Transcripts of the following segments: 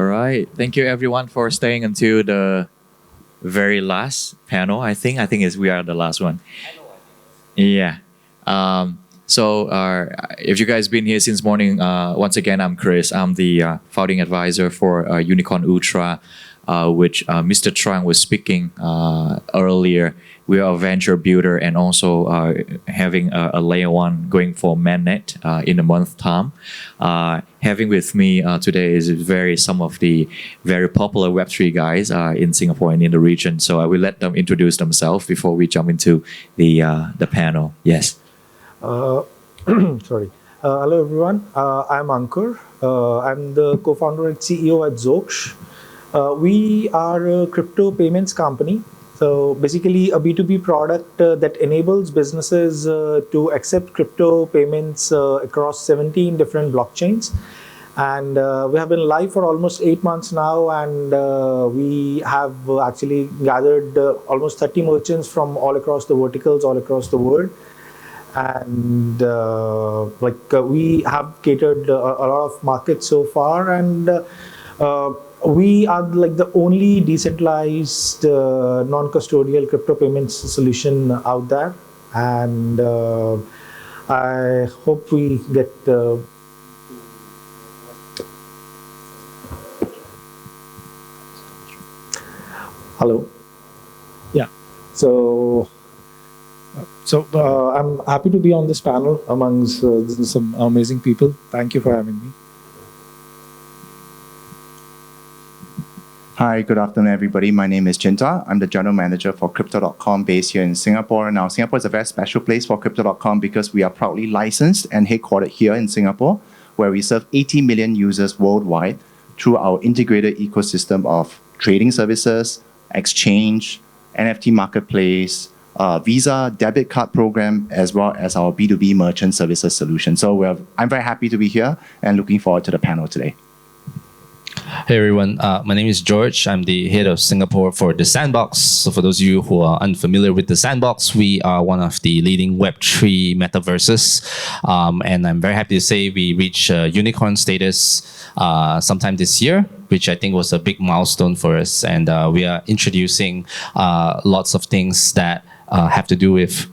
All right. Thank you everyone for staying until the very last panel. I think is we are the last one. Yeah. If you guys been here since morning, once again, I'm Chris. I'm the founding advisor for Uniultra, which Mr. Trang was speaking earlier. We are a venture builder and also having a layer one going for mainnet in a month's time. Having with me today is some of the very popular Web3 guys in Singapore and in the region. So I will let them introduce themselves before we jump into the panel. Yes. Sorry. Hello, everyone. I'm ANKUR. I'm the co-founder and CEO at Zoksh. We are a crypto payments company. So basically a B2B product that enables businesses to accept crypto payments across 17 different blockchains. And we have been live for almost 8 months now, and we have actually gathered almost 30 merchants from all across the verticals, all across the world. And we have catered a lot of markets so far, and we are like the only decentralized non-custodial crypto payments solution out there. And I hope we get hello. Yeah. So I'm happy to be on this panel amongst some amazing people. Thank you for having me. Hi, good afternoon, everybody. My name is Chinta. I'm the general manager for Crypto.com based here in Singapore. Now, Singapore is a very special place for Crypto.com because we are proudly licensed and headquartered here in Singapore, where we serve 80 million users worldwide through our integrated ecosystem of trading services, exchange, NFT marketplace, Visa debit card program, as well as our B2B merchant services solution. So I'm very happy to be here and looking forward to the panel today. Hey everyone, my name is George. I'm the head of Singapore for the Sandbox. So for those of you who are unfamiliar with the Sandbox, we are one of the leading Web3 metaverses. And I'm very happy to say we reached unicorn status sometime this year, which I think was a big milestone for us. And we are introducing lots of things that have to do with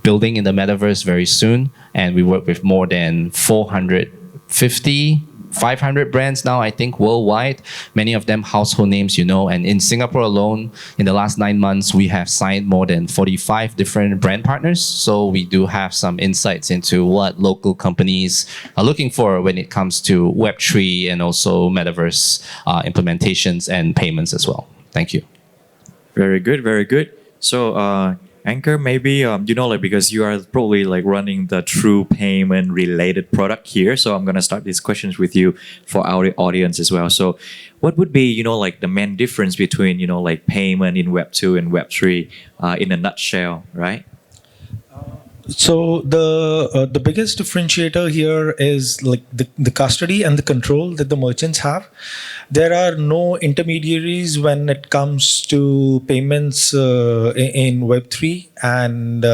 building in the metaverse very soon. And we work with more than 500 brands now, I think, worldwide. Many of them household names, you know. And in Singapore alone, in the last 9 months, we have signed more than 45 different brand partners. So we do have some insights into what local companies are looking for when it comes to Web3 and also metaverse implementations and payments as well. Thank you. Very good, very good. So ANKUR, maybe because you are probably like running the true payment related product here. So I'm gonna start these questions with you for our audience as well. So what would be the main difference between payment in Web 2 and Web 3 in a nutshell, right? So the biggest differentiator here is like the custody and the control that the merchants have. There are no intermediaries when it comes to payments in Web3, and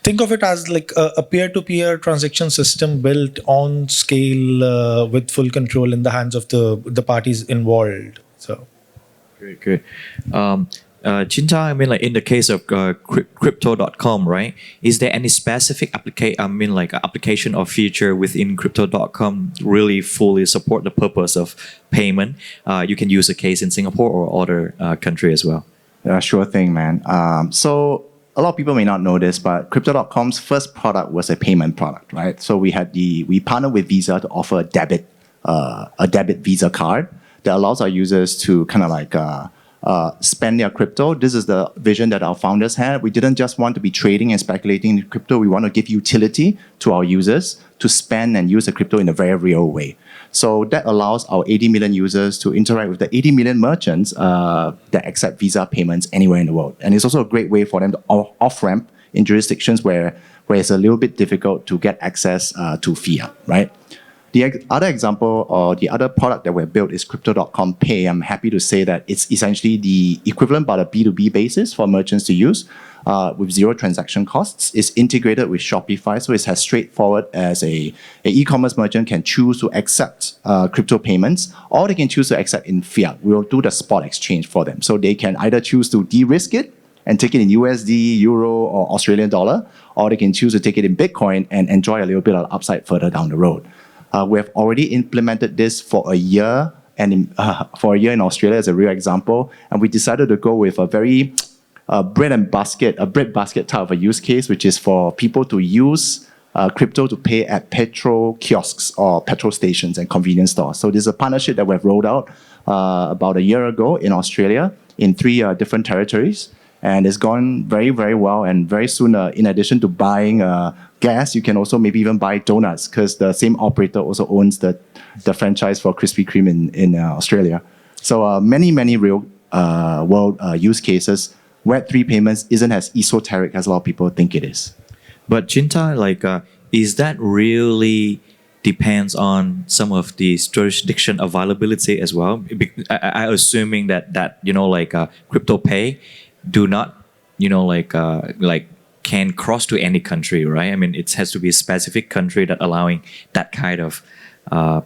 think of it as like a peer-to-peer transaction system built on scale with full control in the hands of the parties involved. So, great, good. Chinta, I mean, like in the case of Crypto.com, right? Is there any specific application or feature within Crypto.com really fully support the purpose of payment? You can use a case in Singapore or other country as well. Yeah, sure thing, man. So a lot of people may not know this, but Crypto.com's first product was a payment product, right? So we partnered with Visa to offer a debit Visa card that allows our users to kind of spend their crypto. This is the vision that our founders had. We didn't just want to be trading and speculating in crypto. We want to give utility to our users to spend and use the crypto in a very real way. So that allows our 80 million users to interact with the 80 million merchants that accept Visa payments anywhere in the world. And it's also a great way for them to off-ramp in jurisdictions where it's a little bit difficult to get access to fiat, right? Other example or the other product that we've built is Crypto.com Pay. I'm happy to say that it's essentially the equivalent but a B2B basis for merchants to use with zero transaction costs. It's integrated with Shopify, so it's as straightforward as a e-commerce merchant can choose to accept crypto payments, or they can choose to accept in fiat. We'll do the spot exchange for them. So they can either choose to de-risk it and take it in USD, Euro, or Australian dollar, or they can choose to take it in Bitcoin and enjoy a little bit of upside further down the road. We have already implemented this for a year, and for a year in Australia as a real example, and we decided to go with a very bread basket type of a use case, which is for people to use crypto to pay at petrol kiosks or petrol stations and convenience stores. So this is a partnership that we've rolled out about a year ago in Australia in 3 different territories. And it's gone very, very well. And very soon, in addition to buying gas, you can also maybe even buy donuts, because the same operator also owns the franchise for Krispy Kreme in Australia. So many real world use cases. Web3 payments isn't as esoteric as a lot of people think it is. But Chinta, is that really depends on some of the jurisdiction availability as well? I assuming that crypto pay do not can cross to any country, right? I mean, it has to be a specific country that allowing that kind of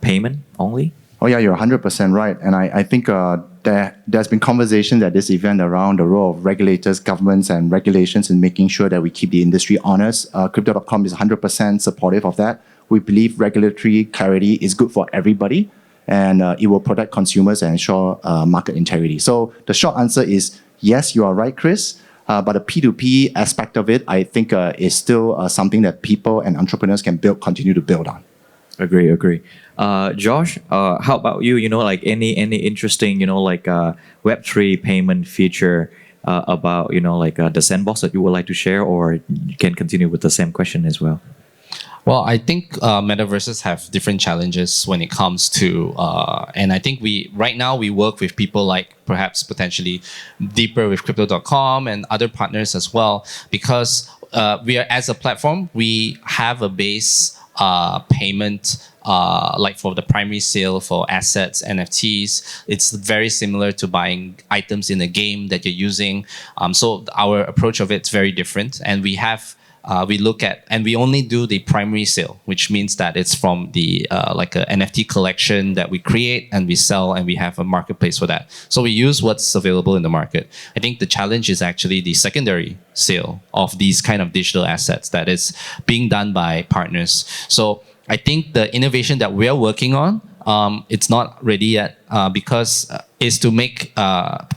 payment only. Oh yeah, you're 100% right. And I think there's been conversations at this event around the role of regulators, governments, and regulations in making sure that we keep the industry honest. Crypto.com is 100% supportive of that. We believe regulatory clarity is good for everybody, and it will protect consumers and ensure market integrity. So the short answer is yes, you are right, Chris. But the P2P aspect of it, I think, is still something that people and entrepreneurs can continue to build on. Agree. Josh, how about you? Any interesting, Web3 payment feature about, the Sandbox that you would like to share, or you can continue with the same question as well? Well, I think metaverses have different challenges when it comes to, and I think right now we work with people like perhaps potentially deeper with Crypto.com and other partners as well, because we are, as a platform, we have a base payment like for the primary sale for assets, NFTs. It's very similar to buying items in a game that you're using. So our approach of it's very different, and we look at, and we only do the primary sale, which means that it's from the like a NFT collection that we create and we sell, and we have a marketplace for that. So we use what's available in the market. I think the challenge is actually the secondary sale of these kind of digital assets that is being done by partners. So I think the innovation that we're working on, it's not ready yet because is to make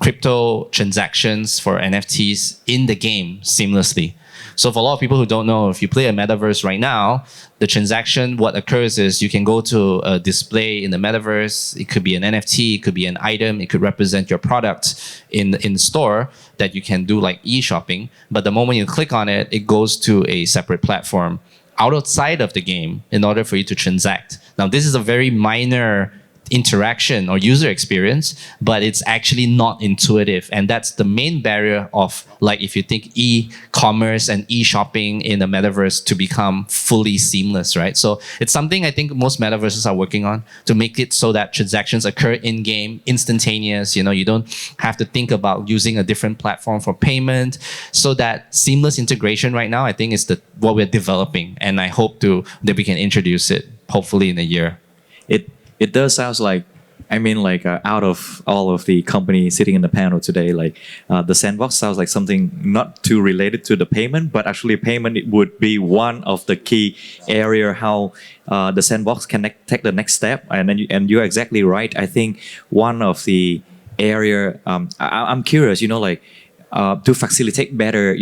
crypto transactions for NFTs in the game seamlessly. So for a lot of people who don't know, if you play a metaverse right now, the transaction, what occurs is you can go to a display in the metaverse. It could be an NFT, it could be an item, it could represent your product in the store that you can do like e-shopping. But the moment you click on it, it goes to a separate platform outside of the game in order for you to transact. Now, this is a very minor interaction or user experience, but it's actually not intuitive. And that's the main barrier of, like, if you think e-commerce and e-shopping in the metaverse to become fully seamless, right? So it's something I think most metaverses are working on to make it so that transactions occur in-game, instantaneous. You don't have to think about using a different platform for payment. So that seamless integration right now, I think, is what we're developing. And I hope that we can introduce it hopefully in a year. It does sound like, out of all of the companies sitting in the panel today, the Sandbox sounds like something not too related to the payment, but actually payment it would be one of the key area how the Sandbox can take the next step. And you're exactly right. I think one of the area I'm curious, to facilitate better,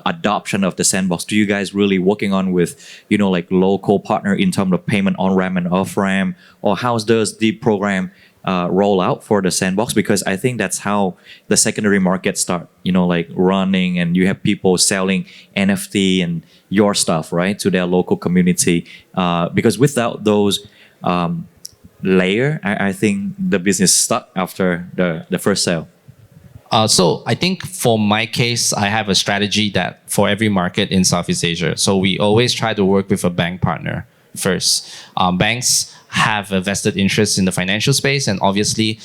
adoption of the Sandbox, do you guys really working on with, local partner in terms of payment on ramp and off ramp, or how does the program roll out for the Sandbox? Because I think that's how the secondary market start, running, and you have people selling NFT and your stuff, right, to their local community. Because without those layer, I think the business stuck after the first sale. So I think for my case, I have a strategy that for every market in Southeast Asia. So we always try to work with a bank partner first. Banks have a vested interest in the financial space, and obviously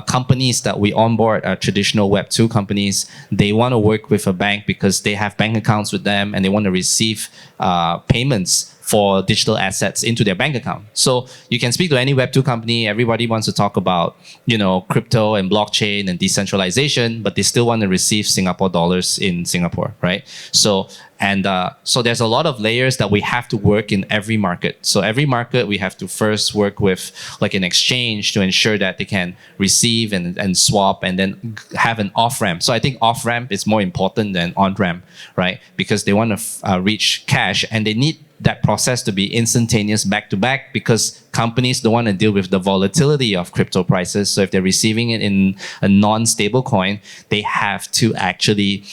companies that we onboard are traditional Web 2 companies. They want to work with a bank because they have bank accounts with them and they want to receive payments for digital assets into their bank account. So you can speak to any Web 2 company. Everybody wants to talk about, crypto and blockchain and decentralization, but they still want to receive Singapore dollars in Singapore, right? So there's a lot of layers that we have to work in every market. So every market we have to first work with like an exchange to ensure that they can receive and swap and then have an off-ramp. So I think off-ramp is more important than on-ramp, right? Because they want to reach cash and they need that process to be instantaneous back to back, because companies don't want to deal with the volatility of crypto prices. So if they're receiving it in a non-stable coin, they have to actually,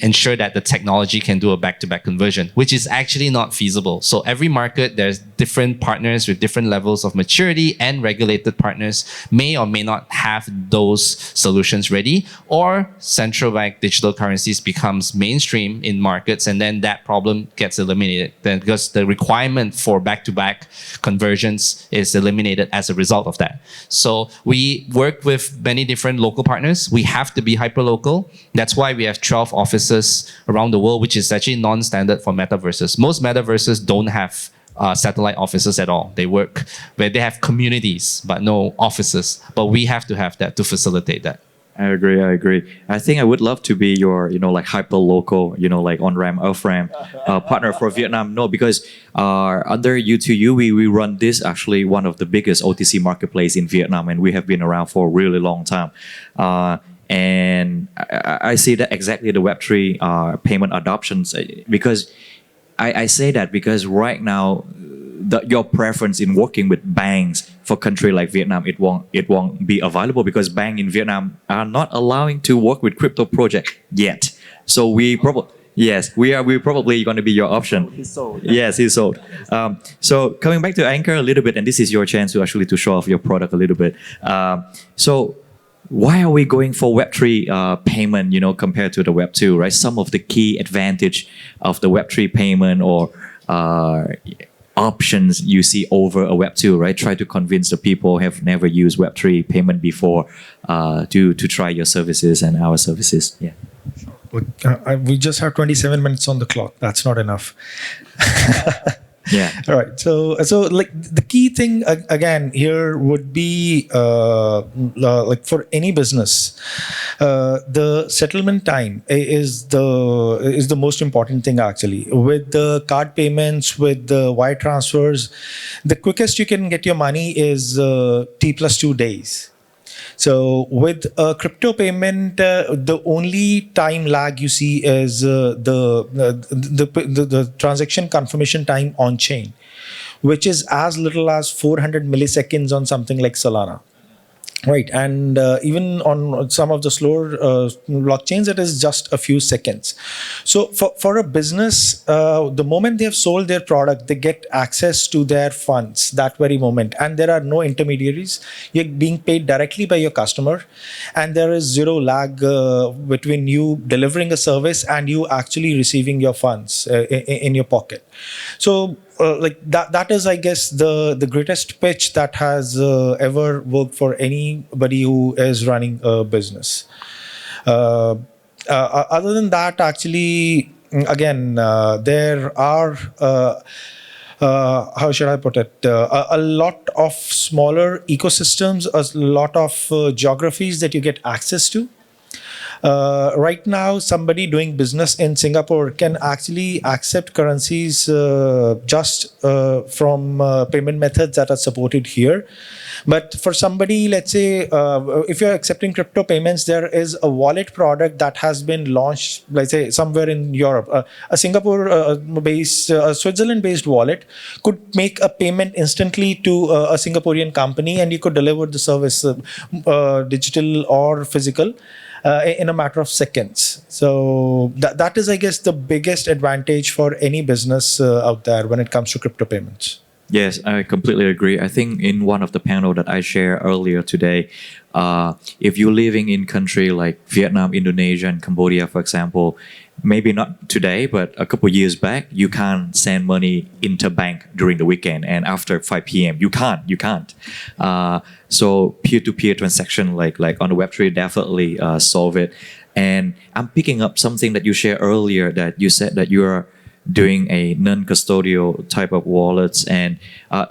ensure that the technology can do a back-to-back conversion, which is actually not feasible. So every market, there's different partners with different levels of maturity, and regulated partners may or may not have those solutions ready, or central bank digital currencies becomes mainstream in markets, and then that problem gets eliminated then, because the requirement for back-to-back conversions is eliminated as a result of that. So we work with many different local partners. We have to be hyper-local. That's why we have 12 offices around the world, which is actually non-standard for metaverses. Most metaverses don't have satellite offices at all. They work where they have communities, but no offices. But we have to have that to facilitate that. I agree. I think I would love to be your, like hyper local, like on-ramp, off-ramp partner for Vietnam. No, because under U2U, we run this actually one of the biggest OTC marketplace in Vietnam, and we have been around for a really long time. And I see that exactly the Web3 payment adoptions, because I say that because right now, your preference in working with banks for country like Vietnam, it won't be available because banks in Vietnam are not allowing to work with crypto project yet. So we're probably going to be your option. He's sold. Yes, he's sold. So coming back to ANKUR a little bit, and this is your chance to actually to show off your product a little bit. So why are we going for Web3 payment, compared to the Web2, right? Some of the key advantage of the Web3 payment or options you see over a Web2, right? Try to convince the people who have never used Web3 payment before to try your services and our services. Yeah. We just have 27 minutes on the clock. That's not enough. Yeah. All right. So like the key thing again here would be like for any business, the settlement time is the most important thing actually. With the card payments, with the wire transfers, the quickest you can get your money is T+2 days. So with a crypto payment, the only time lag you see is the transaction confirmation time on chain, which is as little as 400 milliseconds on something like Solana. Right, and even on some of the slower blockchains, it is just a few seconds. So for a business, the moment they have sold their product, they get access to their funds that very moment, and there are no intermediaries. You're being paid directly by your customer, and there is zero lag between you delivering a service and you actually receiving your funds in your pocket. So like that is, I guess, the greatest pitch that has ever worked for anybody who is running a business. Other than that, actually, again, there are how should I put it? A lot of smaller ecosystems, a lot of geographies that you get access to. Right now, somebody doing business in Singapore can actually accept currencies just from payment methods that are supported here. But for somebody, let's say, if you're accepting crypto payments, there is a wallet product that has been launched, let's say, somewhere in Europe. A Singapore-based, Switzerland-based wallet could make a payment instantly to a Singaporean company, and you could deliver the service, digital or physical, in a matter of seconds. So that is, I guess, the biggest advantage for any business out there when it comes to crypto payments. Yes, I completely agree. I think in one of the panel that I shared earlier today, if you're living in country like Vietnam, Indonesia, and Cambodia, for example, maybe not today, but a couple years back, you can't send money interbank during the weekend and after 5 p.m. You can't. So peer-to-peer transaction like on the Web3 definitely solve it. And I'm picking up something that you shared earlier that you said that you're doing a non-custodial type of wallets, and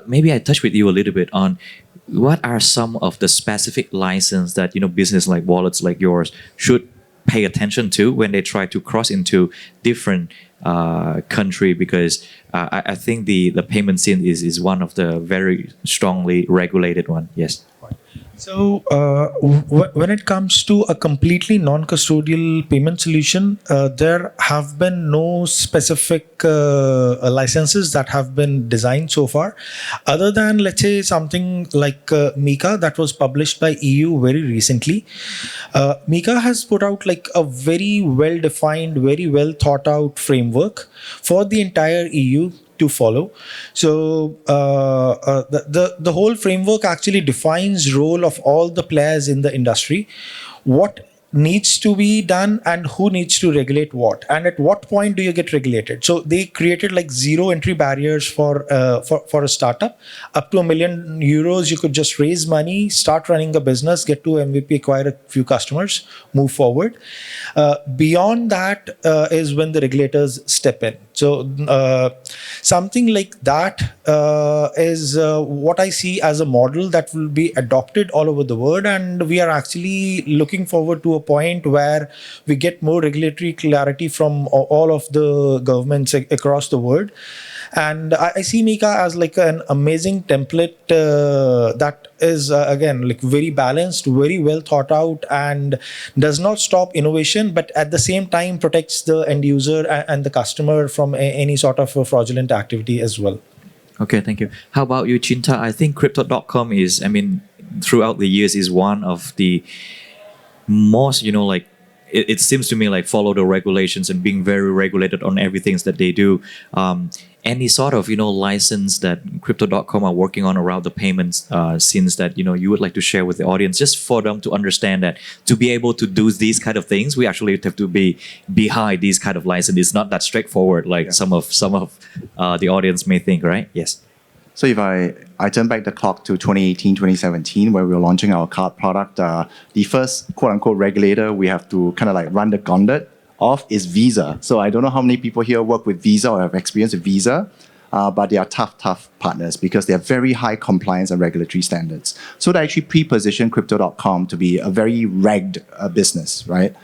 maybe I touch with you a little bit on what are some of the specific license that business like wallets like yours should pay attention to when they try to cross into different country, because I think the payment scene is one of the very strongly regulated one. Yes. So, when it comes to a completely non-custodial payment solution, there have been no specific licenses that have been designed so far, other than, let's say, something like MiCA that was published by EU very recently. MiCA has put out like a very well-defined, very well thought-out framework for the entire EU to follow. So the whole framework actually defines role of all the players in the industry, what needs to be done and who needs to regulate what, and at what point do you get regulated. So they created like zero entry barriers for a startup. Up to €1 million, you could just raise money, start running a business, get to MVP, acquire a few customers, move forward. Beyond that is when the regulators step in. So something like that is what I see as a model that will be adopted all over the world, and we are actually looking forward to a point where we get more regulatory clarity from all of the governments across the world. And I see MiCA as like an amazing template that is again like very balanced, very well thought out, and does not stop innovation, but at the same time protects the end user and the customer from any sort of fraudulent activity as well. Okay, thank you. How about you, Chinta? I think Crypto.com is, throughout the years, is one of the most, it seems to me like follow the regulations and being very regulated on everything that they do. Any sort of license that Crypto.com are working on around the payments scenes that you would like to share with the audience, just for them to understand that to be able to do these kind of things, we actually have to be behind these kind of license. It's not that straightforward like some of the audience may think, right? Yes. So if I turn back the clock to 2018, 2017, where we were launching our card product, the first quote-unquote regulator we have to kind of like run the gauntlet of is Visa. So I don't know how many people here work with Visa or have experience with Visa, but they are tough partners because they have very high compliance and regulatory standards. So they actually pre-position Crypto.com to be a very regged business, right?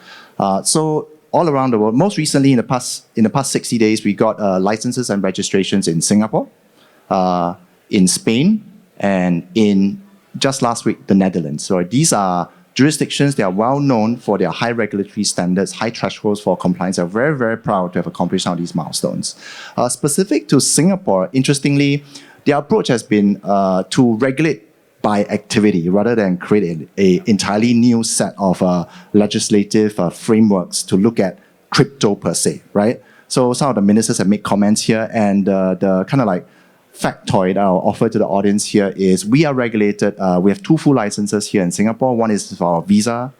So all around the world, most recently in the past 60 days, we got licenses and registrations in Singapore, in Spain, and in just last week, the Netherlands. So these are jurisdictions that are well known for their high regulatory standards, high thresholds for compliance. Are very, very proud to have accomplished some of these milestones. Specific to Singapore, interestingly, their approach has been to regulate by activity rather than create an entirely new set of legislative frameworks to look at crypto per se, right? So some of the ministers have made comments here, and the kind of like factoid I'll offer to the audience here is we are regulated. We have 2 full licenses here in Singapore. One is for our Visa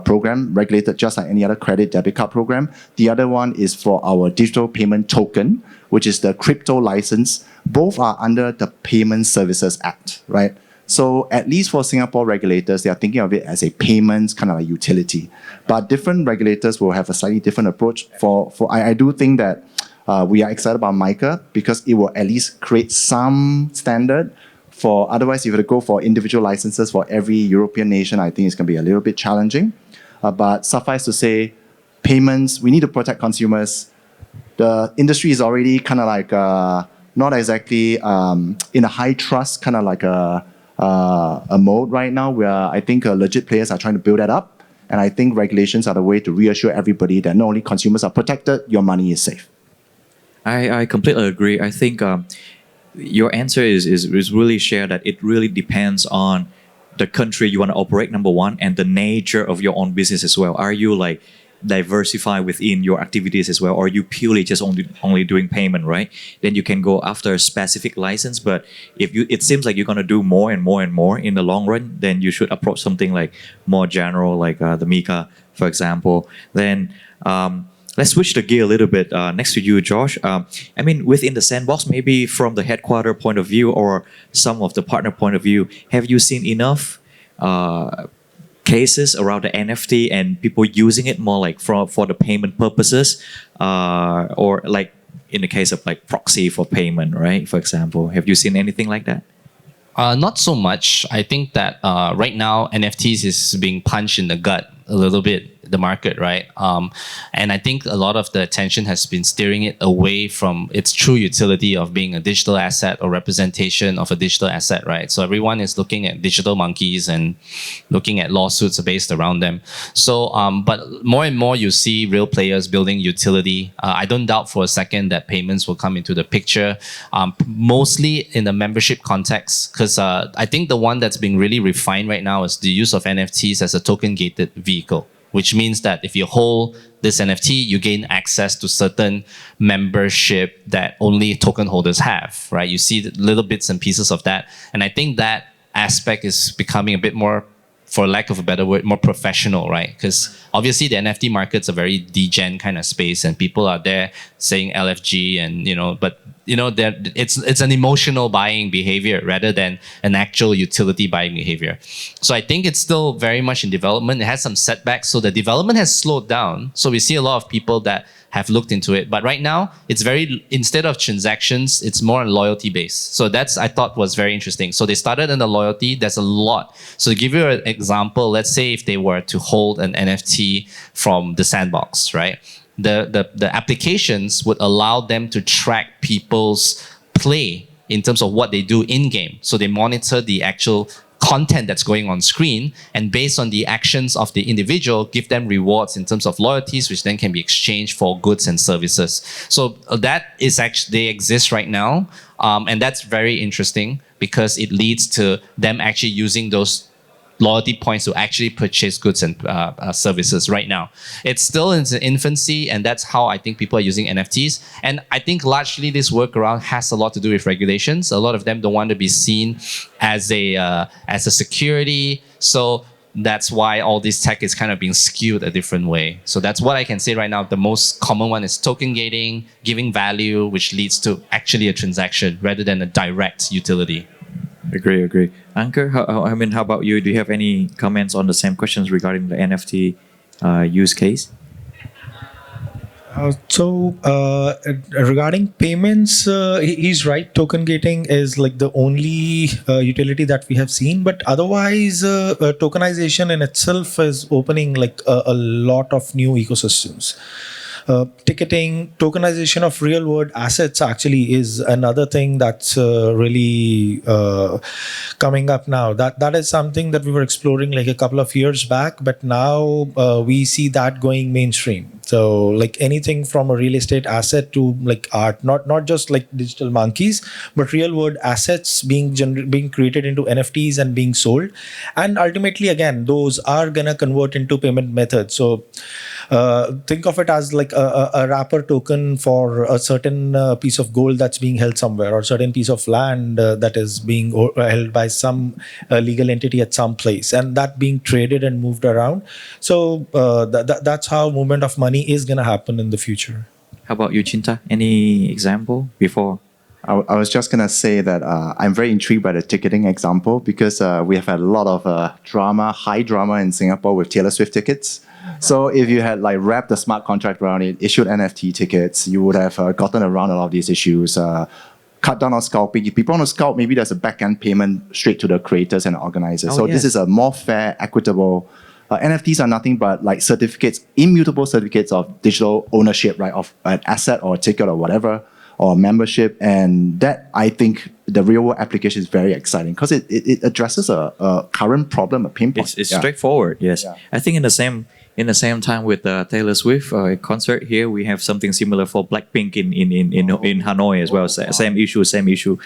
program, regulated just like any other credit debit card program. The other one is for our digital payment token, which is the crypto license. Both are under the Payment Services Act, right? So at least for Singapore regulators, they are thinking of it as a payments kind of a utility. But different regulators will have a slightly different approach. I do think that we are excited about MiCA because it will at least create some standard for, otherwise if you were to go for individual licenses for every European nation, I think it's going to be a little bit challenging. But suffice to say, payments, we need to protect consumers. The industry is already kind of like not exactly in a high trust kind of like a mode right now where I think legit players are trying to build that up. And I think regulations are the way to reassure everybody that not only consumers are protected, your money is safe. I completely agree. I think your answer is really shared that it really depends on the country you want to operate, number one, and the nature of your own business as well. Are you like diversify within your activities as well, or you purely just only doing payment, right? Then you can go after a specific license. But if it seems like you're gonna do more and more and more in the long run, then you should approach something like more general, like the Mika, for example. Then let's switch the gear a little bit. Next to you, Josh. I mean, within the Sandbox, maybe from the headquarter point of view or some of the partner point of view, have you seen enough cases around the NFT and people using it more like for the payment purposes, or like in the case of like proxy for payment, right? For example, have you seen anything like that? Not so much. I think that right now NFTs is being punched in the gut a little bit, the market, right? And I think a lot of the attention has been steering it away from its true utility of being a digital asset or representation of a digital asset, right? So everyone is looking at digital monkeys and looking at lawsuits based around them. So, but more and more you see real players building utility. I don't doubt for a second that payments will come into the picture, mostly in the membership context, because I think the one that's being really refined right now is the use of NFTs as a token-gated vehicle, which means that if you hold this NFT, you gain access to certain membership that only token holders have, right? You see the little bits and pieces of that. And I think that aspect is becoming a bit more, for lack of a better word, more professional, right? Because obviously the NFT market's a very degen kind of space and people are there saying LFG and, but it's an emotional buying behavior rather than an actual utility buying behavior. So I think it's still very much in development. It has some setbacks. So the development has slowed down. So we see a lot of people that have looked into it. But right now, it's instead of transactions, it's more loyalty based. So I thought was very interesting. So they started in the loyalty. There's a lot. So to give you an example, let's say if they were to hold an NFT from the Sandbox, right? The applications would allow them to track people's play in terms of what they do in-game. So they monitor the actual content that's going on screen, and based on the actions of the individual, give them rewards in terms of loyalties, which then can be exchanged for goods and services. So that is actually, they exist right now. And that's very interesting because it leads to them actually using those loyalty points to actually purchase goods and services right now. It's still in its infancy, and that's how I think people are using NFTs. And I think largely this workaround has a lot to do with regulations. A lot of them don't want to be seen as a security. So that's why all this tech is kind of being skewed a different way. So that's what I can say right now. The most common one is token gating, giving value, which leads to actually a transaction rather than a direct utility. Agree. ANKUR, how about you? Do you have any comments on the same questions regarding the NFT use case? Regarding payments, he's right. Token gating is like the only utility that we have seen. But otherwise, tokenization in itself is opening like a lot of new ecosystems. Ticketing, tokenization of real world assets actually is another thing that's really coming up now. That is something that we were exploring like a couple of years back, but now we see that going mainstream. So like anything from a real estate asset to like art, not just like digital monkeys, but real world assets being created into NFTs and being sold. And ultimately, again, those are gonna convert into payment methods. So think of it as like a wrapper token for a certain piece of gold that's being held somewhere, or a certain piece of land that is being held by some legal entity at some place, and that being traded and moved around. So that's how movement of money is going to happen in the future. How about you, Chinta? Any example before? I was just going to say that I'm very intrigued by the ticketing example because we have had a lot of high drama in Singapore with Taylor Swift tickets. So if you had like wrapped the smart contract around it, issued NFT tickets, you would have gotten around a lot of these issues, cut down on scalping. If people want to scalp, maybe there's a back-end payment straight to the creators and organizers. This is a more fair, equitable. NFTs are nothing but like certificates, immutable certificates of digital ownership, right, of an asset or a ticket or whatever, or membership. And that, I think, the real-world application is very exciting because it addresses a current problem, a pain point. It's straightforward, yes. Yeah. I think in the same time with Taylor Swift concert here, we have something similar for Blackpink in Hanoi as well. Same issue.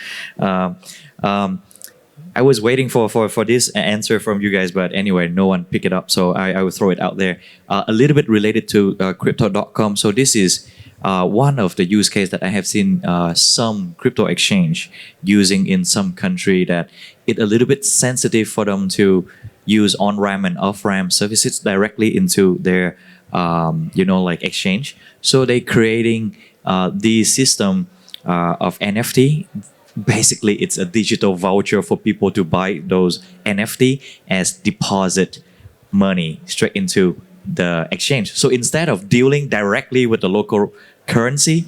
I was waiting for this answer from you guys, but anyway, no one picked it up, so I will throw it out there. A little bit related to crypto.com. So this is one of the use case that I have seen some crypto exchange using in some country that it a little bit sensitive for them to use on-ramp and off-ramp services directly into their like exchange. So they creating the system of NFT. Basically, it's a digital voucher for people to buy those NFT as deposit money straight into the exchange. So instead of dealing directly with the local currency,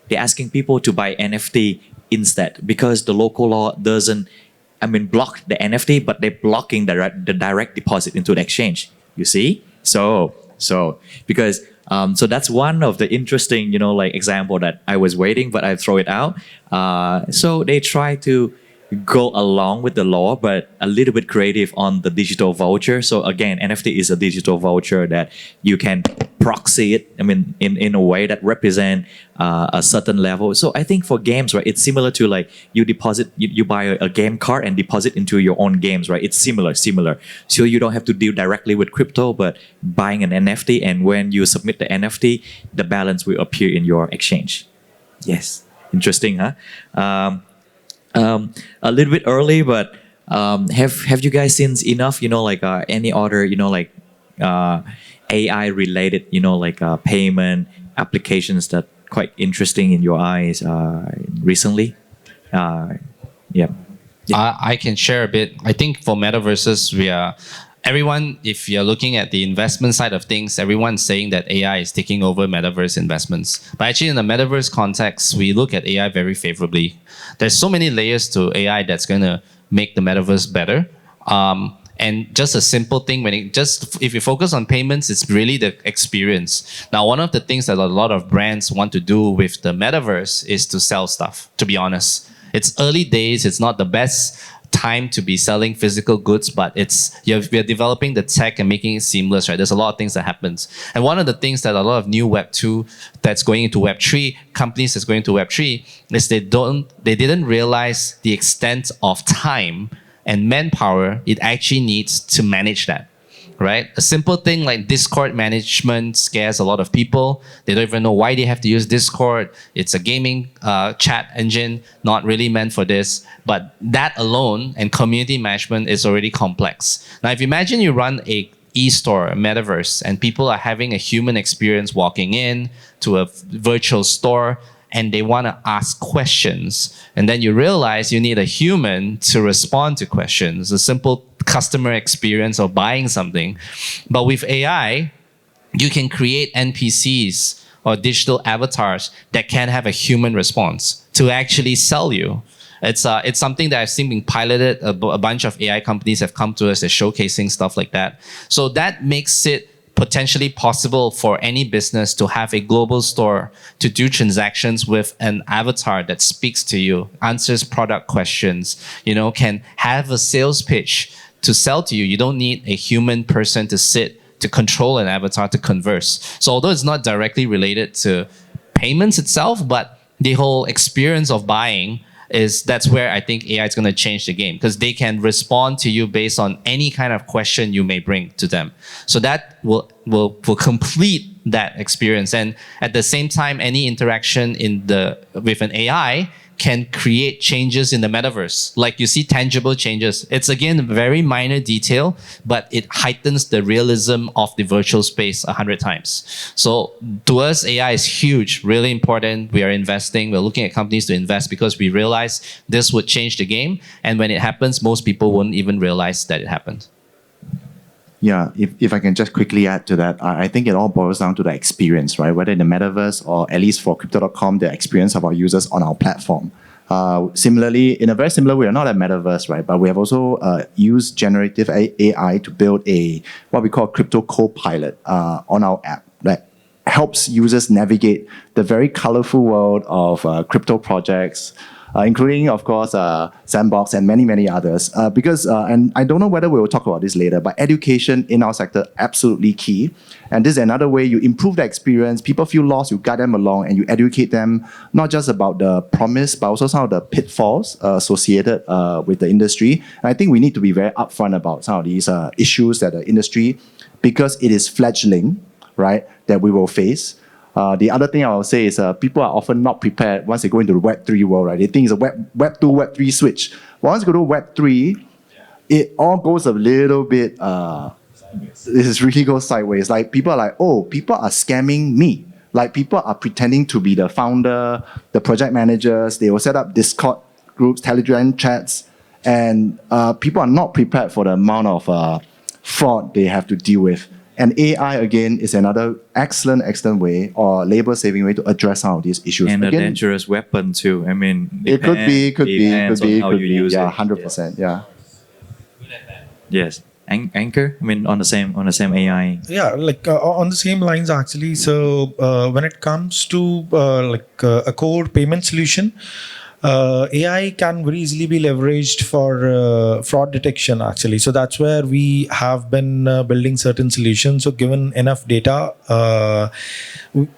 they're asking people to buy NFT instead because the local law doesn't, block the NFT, but they're blocking the direct deposit into the exchange. You see? So because so that's one of the interesting, example that I was waiting, but I throw it out. So they try to go along with the law, but a little bit creative on the digital voucher. So again, NFT is a digital voucher that you can proxy it. In a way that represent a certain level. So I think for games, right, it's similar to like you deposit, you buy a game card and deposit into your own games, right? It's similar. So you don't have to deal directly with crypto, but buying an NFT, and when you submit the NFT, the balance will appear in your exchange. Yes, interesting, huh? A little bit early, but have you guys seen enough, any other, AI related, payment applications that quite interesting in your eyes recently? Yeah. I can share a bit. I think for metaverses, everyone, if you're looking at the investment side of things, everyone's saying that AI is taking over metaverse investments. But actually, in the metaverse context, we look at AI very favorably. There's so many layers to AI that's going to make the metaverse better. And just a simple thing, if you focus on payments, it's really the experience. Now, one of the things that a lot of brands want to do with the metaverse is to sell stuff, to be honest. It's early days. It's not the best time to be selling physical goods, but we're developing the tech and making it seamless, right? There's a lot of things that happens. And one of the things that a lot of new Web 2 that's going into Web 3, companies that's going into Web 3, is they didn't realize the extent of time and manpower it actually needs to manage that. Right? A simple thing like Discord management scares a lot of people. They don't even know why they have to use Discord. It's a gaming chat engine, not really meant for this. But that alone and community management is already complex. Now, if you imagine you run a e-store, a metaverse, and people are having a human experience walking in to a virtual store, and they want to ask questions. And then you realize you need a human to respond to questions, a simple customer experience of buying something. But with AI, you can create NPCs or digital avatars that can have a human response to actually sell you. It's something that I've seen being piloted. A bunch of AI companies have come to us, they're showcasing stuff like that. So that makes it potentially possible for any business to have a global store to do transactions with an avatar that speaks to you, answers product questions, can have a sales pitch to sell to you. You don't need a human person to sit to control an avatar to converse. So although it's not directly related to payments itself, but the whole experience of buying that's where I think AI is going to change the game, because they can respond to you based on any kind of question you may bring to them. So that will complete that experience. And at the same time, any interaction with an AI can create changes in the metaverse. Like you see tangible changes. It's again a very minor detail, but it heightens the realism of the virtual space 100 times. So to us, AI is huge, really important. We are investing. We're looking at companies to invest because we realize this would change the game. And when it happens, most people wouldn't even realize that it happened. Yeah, if I can just quickly add to that, I think it all boils down to the experience, right? Whether in the metaverse or at least for crypto.com, the experience of our users on our platform. Similarly, in a very similar way, we're not a metaverse, right? But we have also used generative AI to build what we call crypto co-pilot on our app that helps users navigate the very colorful world of crypto projects, including, of course, Sandbox and many, many others. Because, and I don't know whether we will talk about this later, but education in our sector, absolutely key. And this is another way you improve the experience. People feel lost, you guide them along, and you educate them, not just about the promise, but also some of the pitfalls associated with the industry. And I think we need to be very upfront about some of these issues that the industry, because it is fledgling, right, that we will face. The other thing I will say is people are often not prepared once they go into the Web3 world, right? They think it's a Web 2, Web3 switch. But once you go to Web3, it all goes a little bit, this really goes sideways. Like people are like, oh, people are scamming me. Like people are pretending to be the founder, the project managers. They will set up Discord groups, Telegram chats, and people are not prepared for the amount of fraud they have to deal with. And AI, again, is another excellent way or labor-saving way to address some of these issues. And again, a dangerous weapon too. I mean, it could be. How you use yeah, it. 100%. Yeah. Yes. ANKUR, I mean, on the same AI. Yeah, like on the same lines actually. So when it comes to a core payment solution, AI can very easily be leveraged for fraud detection actually. So that's where we have been building certain solutions. So given enough data,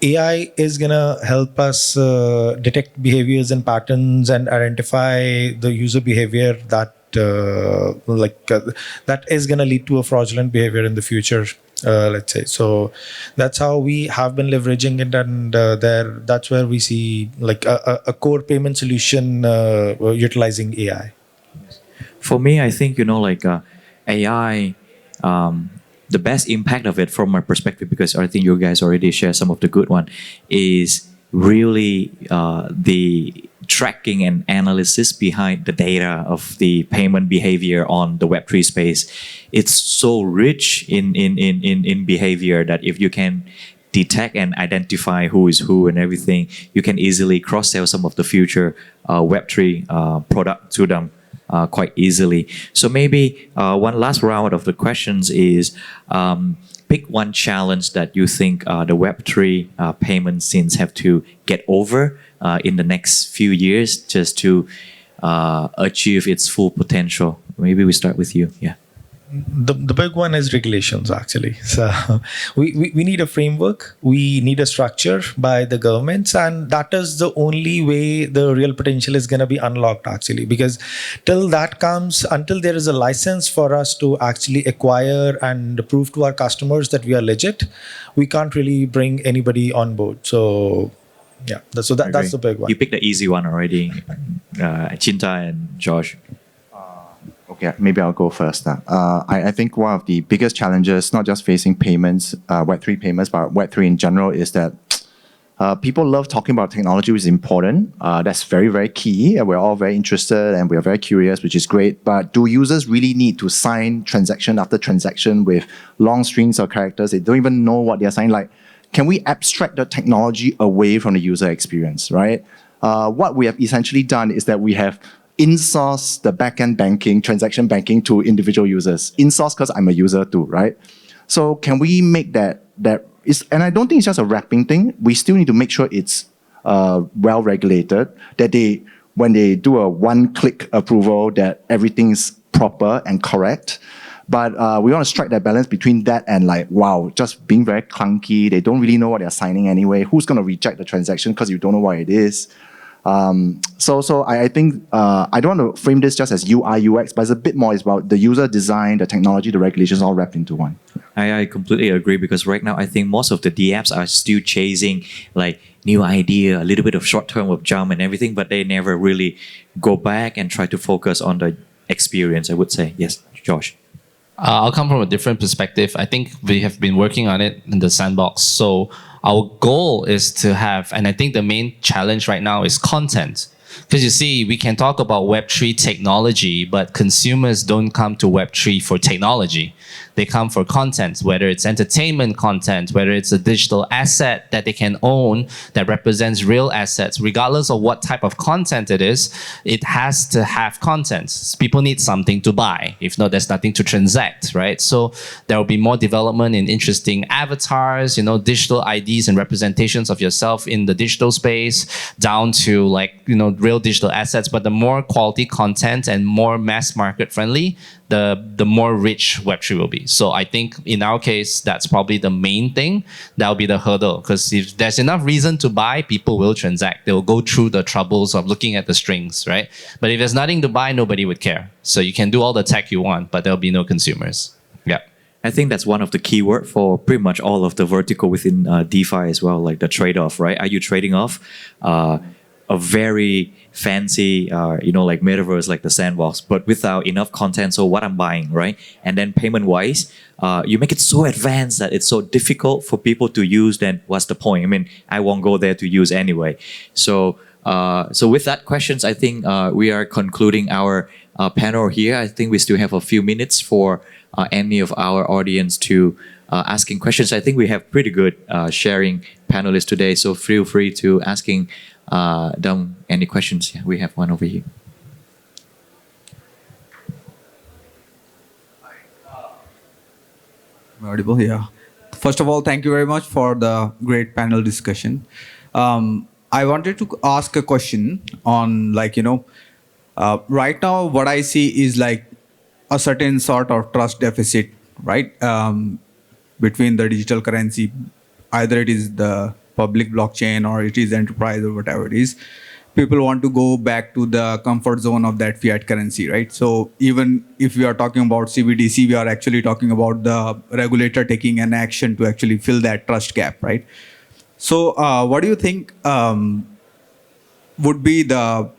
AI is gonna help us detect behaviors and patterns and identify the user behavior that that is going to lead to a fraudulent behavior in the future, let's say. So that's how we have been leveraging it, and that's where we see like a core payment solution utilizing AI. For me, I think AI, the best impact of it from my perspective, because I think you guys already share some of the good one, is really the tracking and analysis behind the data of the payment behavior on the Web3 space. It's so rich in behavior that if you can detect and identify who is who and everything, you can easily cross-sell some of the future Web3 product to them quite easily. So maybe one last round of the questions is, pick one challenge that you think the Web3 payment scenes have to get over in the next few years just to achieve its full potential. Maybe we start with you. Yeah. The big one is regulations actually. So we need a framework, we need a structure by the governments, and that is the only way the real potential is going to be unlocked actually, because until there is a license for us to actually acquire and prove to our customers that we are legit, we can't really bring anybody on board. So yeah, that's the big one. You picked the easy one already, Chinta and Josh. Okay, maybe I'll go first. I think one of the biggest challenges, not just facing payments, Web3 payments, but Web3 in general, is that people love talking about technology, which is important. That's very, very key. And we're all very interested and we're very curious, which is great. But do users really need to sign transaction after transaction with long strings of characters? They don't even know what they're signing. Like, can we abstract the technology away from the user experience, right? What we have essentially done is that we have in-source the back-end banking, transaction banking to individual users. In-source because I'm a user too, right? So can we make that is, and I don't think it's just a wrapping thing. We still need to make sure it's well regulated, that when they do a one-click approval, that everything's proper and correct. But we want to strike that balance between that and just being very clunky. They don't really know what they're signing anyway. Who's going to reject the transaction because you don't know what it is? So I think I don't want to frame this just as UI, UX, but it's a bit more about the user design, the technology, the regulations all wrapped into one. I completely agree, because right now I think most of the DApps are still chasing new idea, a little bit of short-term of jump and everything, but they never really go back and try to focus on the experience, I would say. Yes, Josh. I'll come from a different perspective. I think we have been working on it in the Sandbox. So our goal is to have, and I think the main challenge right now is content. Because you see, we can talk about Web3 technology, but consumers don't come to Web3 for technology. They come for content, whether it's entertainment content, whether it's a digital asset that they can own that represents real assets. Regardless of what type of content it is, it has to have content. People need something to buy. If not, there's nothing to transact, right? So there will be more development in interesting avatars, digital IDs and representations of yourself in the digital space, down to real digital assets, but the more quality content and more mass market friendly, the more rich Web3 will be. So I think in our case, that's probably the main thing. That'll be the hurdle, because if there's enough reason to buy, people will transact. They'll go through the troubles of looking at the strings, right? But if there's nothing to buy, nobody would care. So you can do all the tech you want, but there'll be no consumers. Yeah. I think that's one of the key word for pretty much all of the vertical within DeFi as well, like the trade-off, right? Are you trading off a very fancy, like metaverse, like the Sandbox, but without enough content, so what I'm buying, right? And then payment-wise, you make it so advanced that it's so difficult for people to use, then what's the point? I mean, I won't go there to use anyway. So with that questions, I think we are concluding our panel here. I think we still have a few minutes for any of our audience to asking questions. I think we have pretty good sharing panelists today, so feel free to asking them any questions. Yeah, we have one over here. Audible, yeah. First of all, thank you very much for the great panel discussion. I wanted to ask a question on, right now what I see is like a certain sort of trust deficit, right? Between the digital currency, either it is the public blockchain or it is enterprise or whatever it is. People want to go back to the comfort zone of that fiat currency, right? So even if we are talking about CBDC, we are actually talking about the regulator taking an action to actually fill that trust gap, right? So what do you think would be the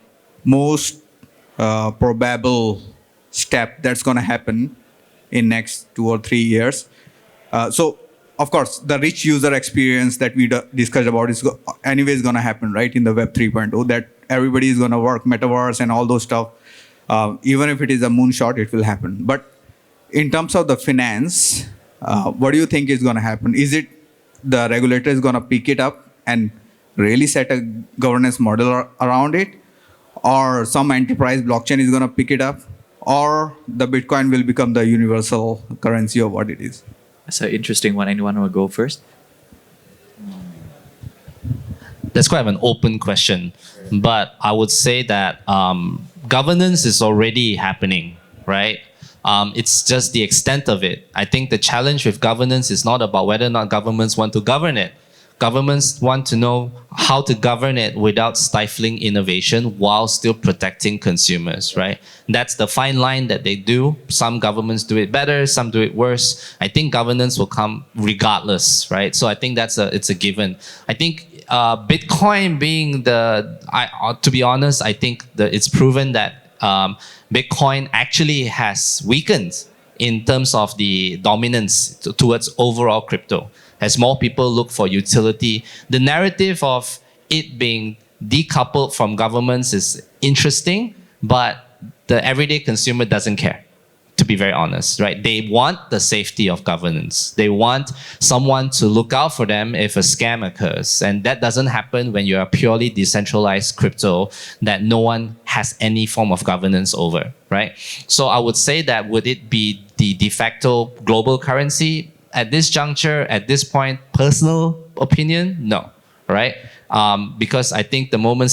most probable step that's going to happen in next 2 or 3 years? So of course, the rich user experience that we discussed about is anyways going to happen, right, in the Web 3.0, that everybody is going to work, metaverse and all those stuff. Even if it is a moonshot, it will happen. But in terms of the finance, what do you think is going to happen? Is it the regulator is going to pick it up and really set a governance model around it? Or some enterprise blockchain is going to pick it up? Or the Bitcoin will become the universal currency of what it is? That's an interesting one. Anyone want to go first? That's quite an open question, but I would say that governance is already happening, right? It's just the extent of it. I think the challenge with governance is not about whether or not governments want to govern it. Governments want to know how to govern it without stifling innovation while still protecting consumers, right? That's the fine line that they do. Some governments do it better, some do it worse. I think governance will come regardless, right? So I think it's a given. I think Bitcoin being to be honest, I think it's proven that Bitcoin actually has weakened in terms of the dominance towards overall crypto. As more people look for utility, the narrative of it being decoupled from governments is interesting, but the everyday consumer doesn't care, to be very honest, right? They want the safety of governance. They want someone to look out for them if a scam occurs. And that doesn't happen when you're a purely decentralized crypto that no one has any form of governance over, right? So I would say that would it be the de facto global currency? At this juncture, at this point, personal opinion, no, right? Because I think the moment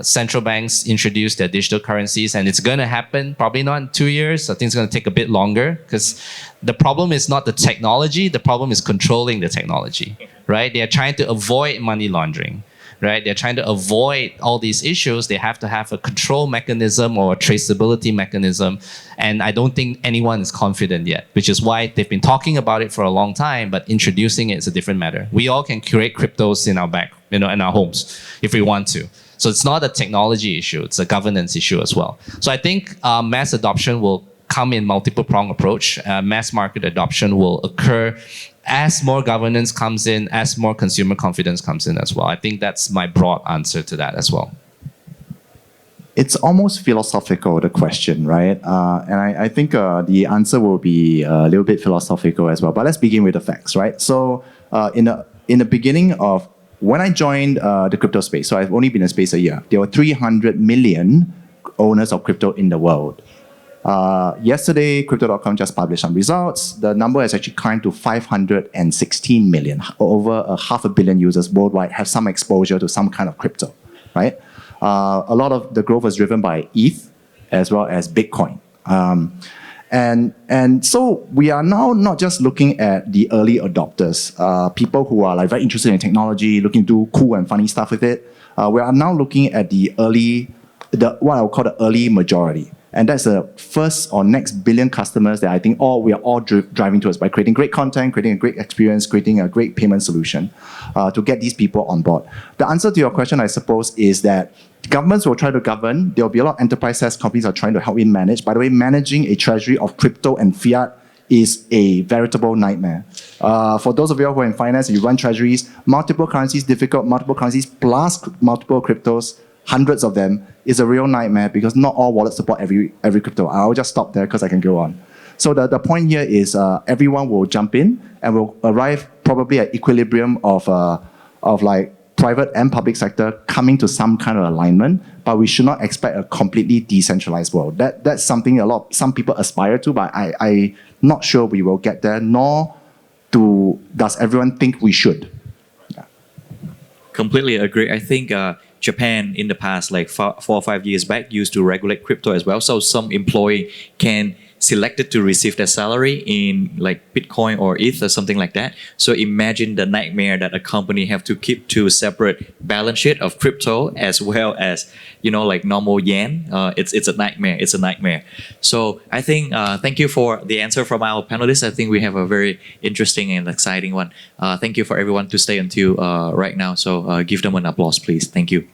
central banks introduce their digital currencies, and it's going to happen, probably not in 2 years, I think it's going to take a bit longer, because the problem is not the technology, the problem is controlling the technology, right? They are trying to avoid money laundering, right? They're trying to avoid all these issues. They have to have a control mechanism or a traceability mechanism. And I don't think anyone is confident yet, which is why they've been talking about it for a long time, but introducing it is a different matter. We all can curate cryptos in our in our homes if we want to. So it's not a technology issue, it's a governance issue as well. So I think mass adoption will come in multiple prong approach. Mass market adoption will occur as more governance comes in, as more consumer confidence comes in as well. I think that's my broad answer to that as well. It's almost philosophical, the question, right? And I think the answer will be a little bit philosophical as well. But let's begin with the facts, right? So in the beginning of when I joined the crypto space, so I've only been in space a year, there were 300 million owners of crypto in the world. Yesterday, Crypto.com just published some results. The number has actually climbed to 516 million. Over 500 million users worldwide have some exposure to some kind of crypto, right? A lot of the growth was driven by ETH as well as Bitcoin. And so we are now not just looking at the early adopters, people who are like very interested in technology, looking to do cool and funny stuff with it. We are now looking at what I would call the early majority. And that's the first or next billion customers that I think we are all driving towards by creating great content, creating a great experience, creating a great payment solution to get these people on board. The answer to your question, I suppose, is that governments will try to govern. There will be a lot of enterprise SaaS companies are trying to help you manage. By the way, managing a treasury of crypto and fiat is a veritable nightmare. For those of you who are in finance, you run treasuries, multiple currencies, difficult, multiple currencies plus multiple cryptos, hundreds of them, is a real nightmare because not all wallets support every crypto. I'll just stop there because I can go on. So the point here is everyone will jump in and will arrive probably at equilibrium of like private and public sector coming to some kind of alignment, but we should not expect a completely decentralized world. That's something some people aspire to, but I'm not sure we will get there, nor does everyone think we should. Yeah. Completely agree. I think Japan in the past, like 4 or 5 years back, used to regulate crypto as well. So some employee can select it to receive their salary in like Bitcoin or ETH or something like that. So imagine the nightmare that a company have to keep two separate balance sheet of crypto as well as, like normal yen. It's a nightmare. It's a nightmare. So I think thank you for the answer from our panelists. I think we have a very interesting and exciting one. Thank you for everyone to stay until right now. So give them an applause, please. Thank you.